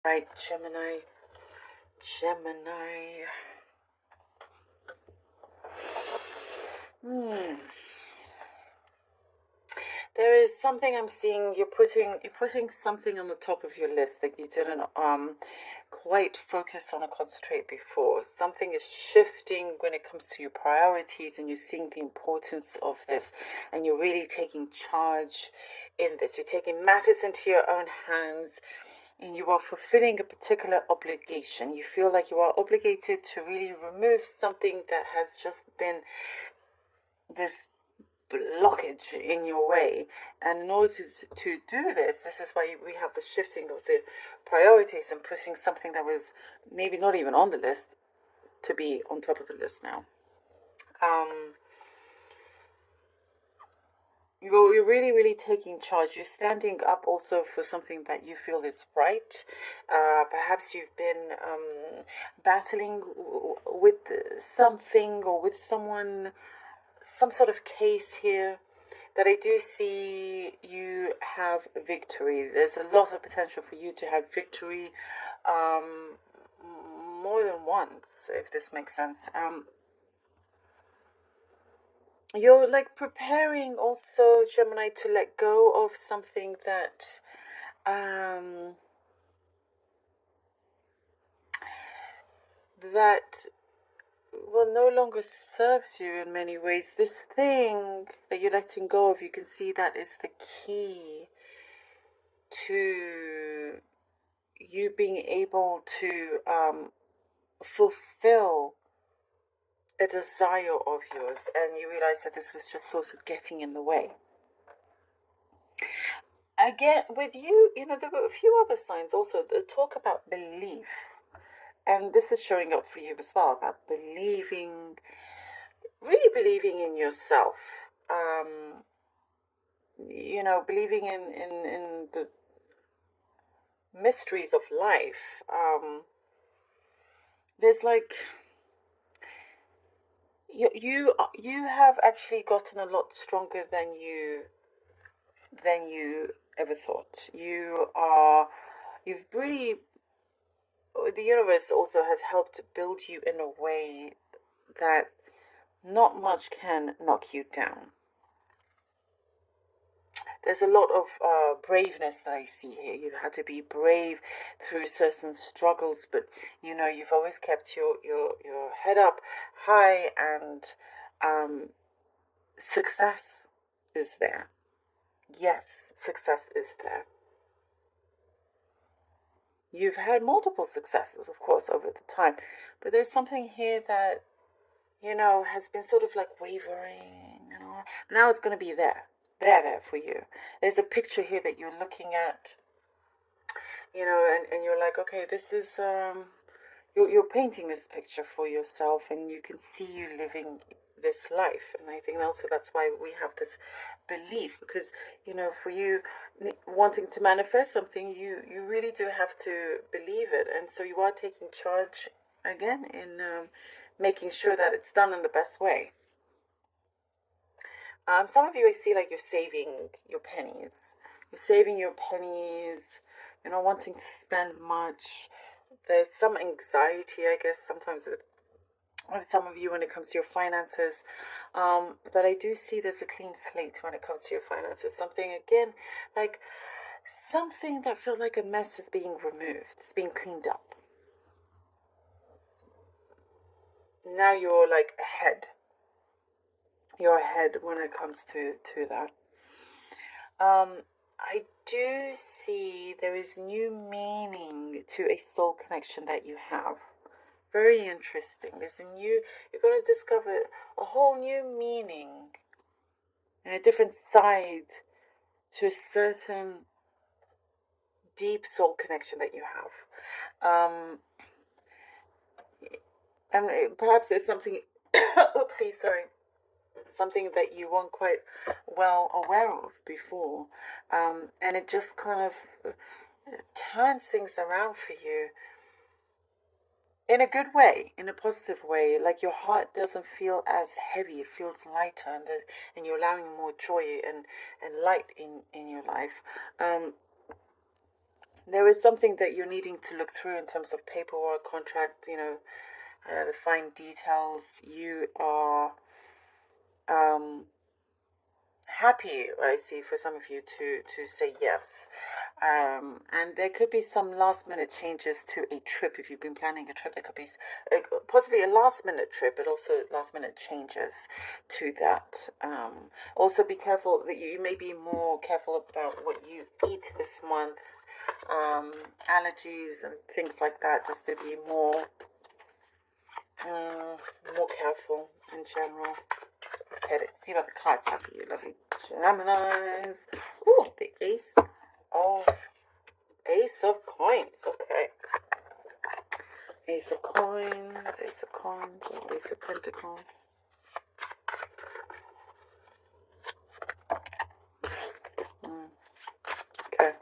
Right, Gemini. Gemini. There is something I'm seeing. You're putting something on the top of your list that you didn't quite focus on or concentrate before. Something is shifting when it comes to your priorities, and you're seeing the importance of this, and you're really taking charge in this. You're taking matters into your own hands, and you are fulfilling a particular obligation. You feel like you are obligated to really remove something that has just been this blockage in your way. And in order to do this, this is why we have the shifting of the priorities and putting something that was maybe not even on the list to be on top of the list now. You're really, really taking charge. You're standing up also for something that you feel is right. Perhaps you've been battling with something or with someone, some sort of case here that I do see you have victory. There's a lot of potential for you to have victory more than once, if this makes sense. You're like preparing also, Gemini, to let go of something that that well no longer serves you in many ways. This thing that you're letting go of, you can see that is the key to you being able to fulfill a desire of yours, and you realize that this was just sort of getting in the way. Again, with you, there were a few other signs also that talk about belief, and this is showing up for you as well, about believing, really believing in yourself. Believing in the mysteries of life. There's like you have actually gotten a lot stronger than you ever thought. You've really, the universe also has helped to build you in a way that not much can knock you down. There's a lot of braveness that I see here. You've had to be brave through certain struggles, but you've always kept your head up high, and success is there. Yes, success is there. You've had multiple successes, of course, over the time, but there's something here that has been sort of like wavering. Now it's going to be there for you. There's a picture here that you're looking at, and you're like, okay, this is you're painting this picture for yourself, and you can see you living this life. And I think also that's why we have this belief, because for you wanting to manifest something, you really do have to believe it, and so you are taking charge again in making sure that it's done in the best way. Some of you, I see like you're saving your pennies. You're saving your pennies. You're not wanting to spend much. There's some anxiety, I guess, sometimes with some of you when it comes to your finances. But I do see there's a clean slate when it comes to your finances. Something, again, like something that felt like a mess is being removed. It's being cleaned up. Now you're like ahead. You're ahead when it comes to that. I do see there is new meaning to a soul connection that you have. Very interesting. You're going to discover a whole new meaning and a different side to a certain deep soul connection that you have. And perhaps there's something, oopsie, sorry, something that you weren't quite well aware of before. And it just kind of turns things around for you in a good way, in a positive way. Like your heart doesn't feel as heavy, it feels lighter, and you're allowing more joy and light in your life. There is something that you're needing to look through in terms of paperwork, contract, the fine details. You are happy, I see, for some of you to say yes. And there could be some last minute changes to a trip. If you've been planning a trip, there could be possibly a last minute trip, but also last minute changes to that. Also, be careful that you may be more careful about what you eat this month, allergies and things like that, just to be more careful in general. Okay, let's see what the cards have for you, lovely Geminis. Ooh, the Ace of Coins. Okay. Ace of Coins, Ace of Coins, Ace of Pentacles. Okay.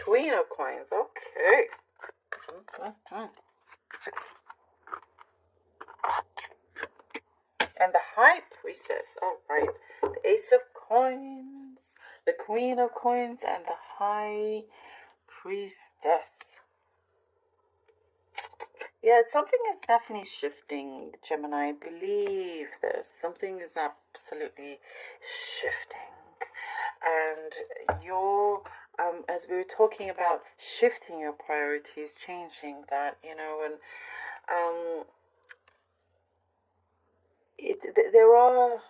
Queen of Coins. Okay. And the High Priestess. All right. The Ace of Coins, the Queen of Coins, and the High Priestess. Yeah, something is definitely shifting, Gemini. Believe this. Something is absolutely shifting. And you're, as we were talking about shifting your priorities, changing that, and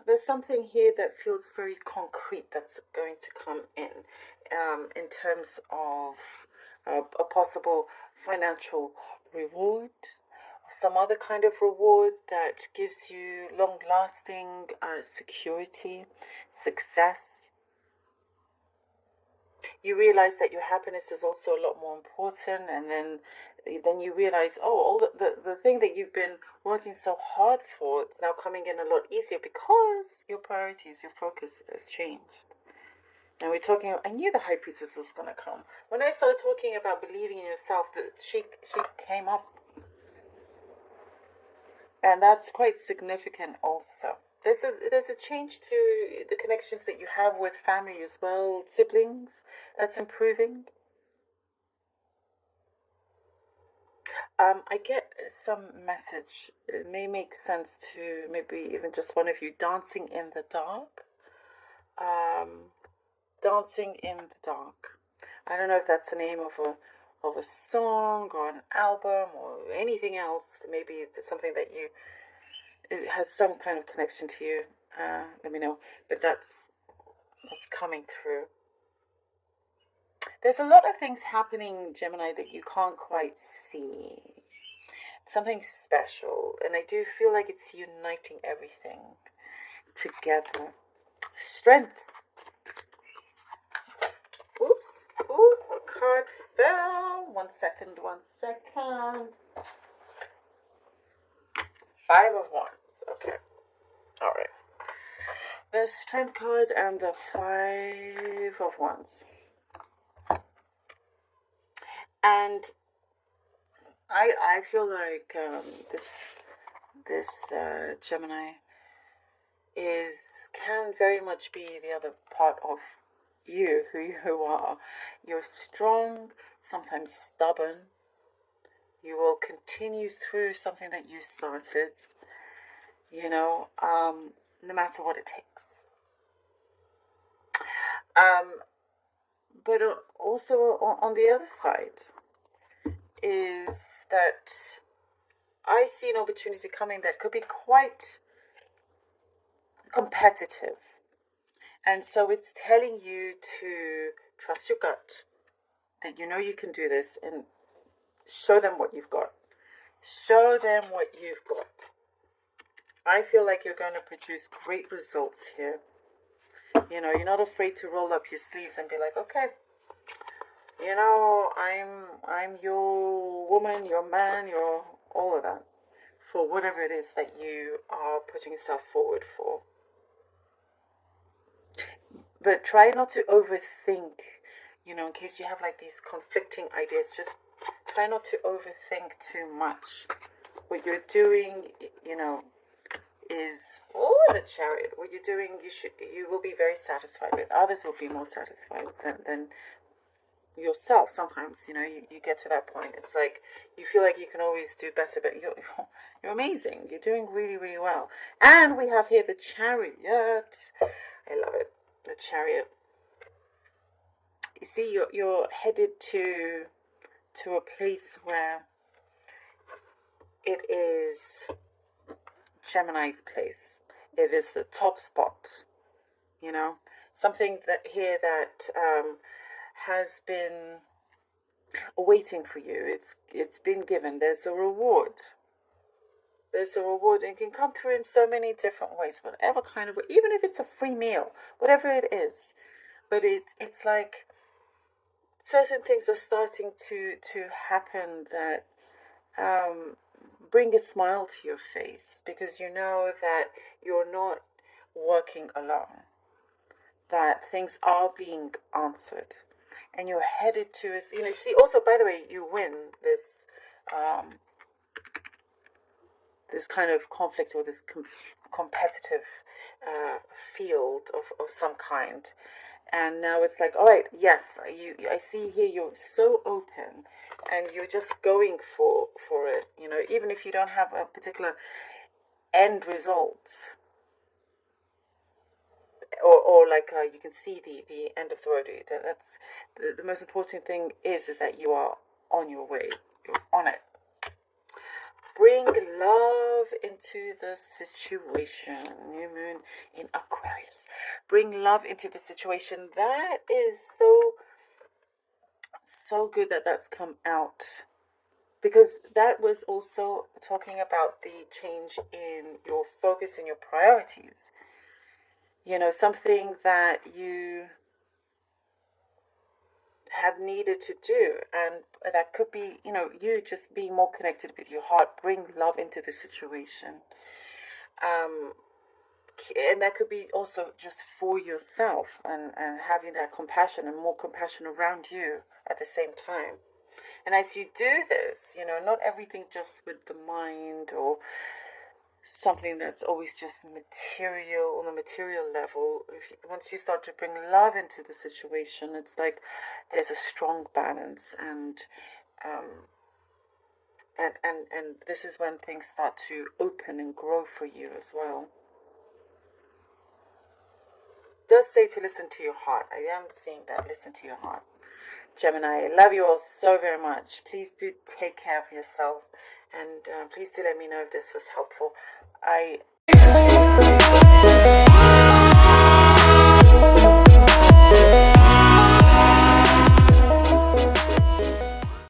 there's something here that feels very concrete that's going to come in terms of a possible financial reward, some other kind of reward that gives you long-lasting security, success. You realize that your happiness is also a lot more important, and then you realize, all the thing that you've been working so hard for, it's now coming in a lot easier because your priorities, your focus has changed. And we're talking, I knew the High Priestess was going to come. When I started talking about believing in yourself, she came up. And that's quite significant also. There's a change to the connections that you have with family as well, siblings, that's improving. I get some message. It may make sense to maybe even just one of you dancing in the dark. Dancing in the dark. I don't know if that's the name of a song or an album or anything else. Maybe it's something that it has some kind of connection to you. Let me know. But that's coming through. There's a lot of things happening, Gemini, that you can't quite see. Something special. And I do feel like it's uniting everything together. Strength. Oops. Ooh, a card fell. One second. 5 of Wands. Okay. All right. The Strength card and the 5 of Wands. And I feel like this Gemini can very much be the other part of you, who you are. You're strong, sometimes stubborn. You will continue through something that you started, no matter what it takes. But also on the other side is that I see an opportunity coming that could be quite competitive. And so it's telling you to trust your gut, that you can do this, and show them what you've got. Show them what you've got. I feel like you're going to produce great results here. You're not afraid to roll up your sleeves and be like, okay, I'm your woman, your man, your all of that, for whatever it is that you are putting yourself forward for. But try not to overthink, in case you have like these conflicting ideas. Just try not to overthink too much. What you're doing, is the Chariot. What you're doing, you will be very satisfied with. Others will be more satisfied than yourself. Sometimes, you get to that point. It's like you feel like you can always do better, but you're amazing. You're doing really, really well. And we have here the Chariot. I love it. The Chariot. You see, you're headed to a place where it is Gemini's place. It is the top spot, something that has been waiting for you. It's been given. There's a reward. There's a reward, and it can come through in so many different ways, whatever kind of way, even if it's a free meal, whatever it is. But it's like certain things are starting to happen that bring a smile to your face, because you know that you're not working alone, that things are being answered, and you're headed to see, also, by the way, you win this this kind of conflict, or this competitive field of some kind. And now it's like, all right, yes, I see here you're so open, and you're just going for it, even if you don't have a particular end result, or like you can see the end of the road. That's the most important thing is that you are on your way. You're on it. Bring love into the situation. New moon in Aquarius. Bring love into the situation. That is so good that that's come out, because that was also talking about the change in your focus and your priorities. Something that you have needed to do, and that could be you just being more connected with your heart. Bring love into the situation, and that could be also just for yourself, and having that compassion and more compassion around you at the same time. And as you do this, not everything just with the mind, or something that's always just material, on the material level. Once you start to bring love into the situation, it's like there's a strong balance, and this is when things start to open and grow for you as well. It does say to listen to your heart. I am seeing that. Listen to your heart. Gemini, I love you all so very much. Please do take care of yourselves, and please do let me know if this was helpful.